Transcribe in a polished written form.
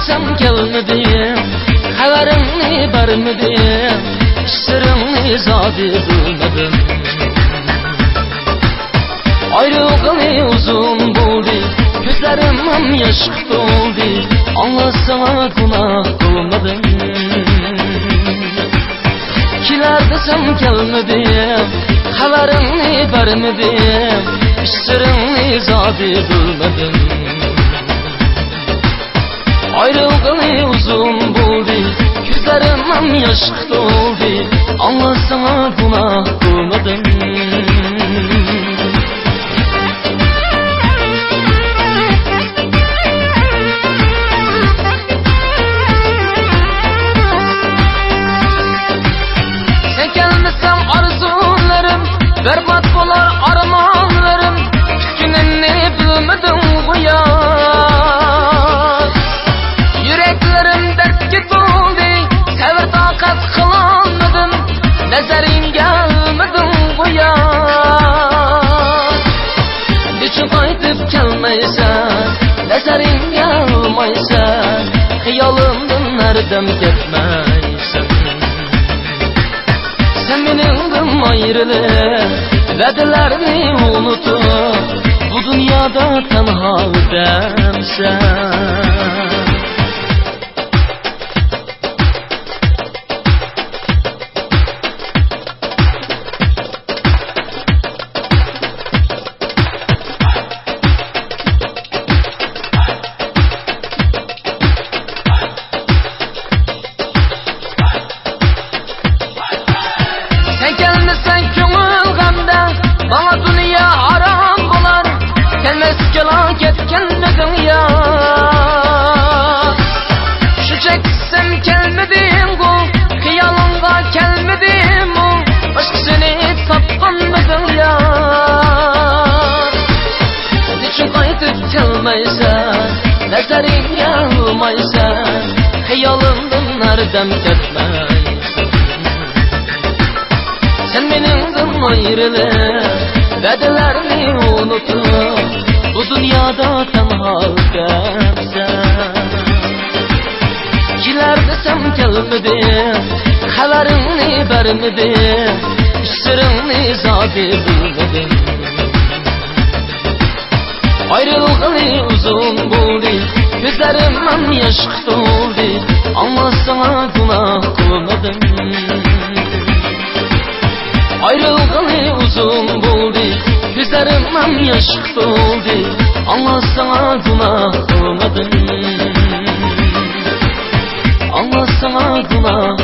desem gelmedi, haberini vermedi, sırrını zadi bilmedim. Ayrılığı uzun buldu, gözlerim yaş doldu, anlasana günah kılmadım. Kiler desem gelmedi, haberini vermedi, sırrını zadi bilmedim. Ayrılığı uzun buldu, gözlerim yaş doldu, anlasana günah kılmadım. Sen gelmesen arzularım, berbat olar armanlarım, gününü bilmedim bu ya. Yüreklerim dertke doldu, sever takat kılamadım, nazarin gelmedim bu ya. Düşün kaytıp gelmeysen, nazarin gelmeysen, hıyalımdan nereden gitmeysen. Sen benimden ayrılıp, vədələrini unutup, bu dünyada tenha demsen. Sen gelmesen köngül gamda, bana dünya haram bolar, gelmezken ketkenmedin ya. Şu çeksem gelmedim gul, hıyalımda gelmedim ol, başkasını tapkanmedin ya. Niçin kaytıp gelmeysen, nazarin gelmeysen, hıyalımdan nereden ketmeysen. Sen benimden ayrılıp, vədələrini unutup, bu dünyada tenha demsen. Kiler desem gelmedim, haberini vermedim, sırrını zadi bilmedim. Ayrılığı uzun buldu, gözlerim yaş doldu, anlasana günah kılmadım. Ayrılığı uzun buldu, gözlerim yaş doldu, anlasana günah kılmadım. Anlasana günah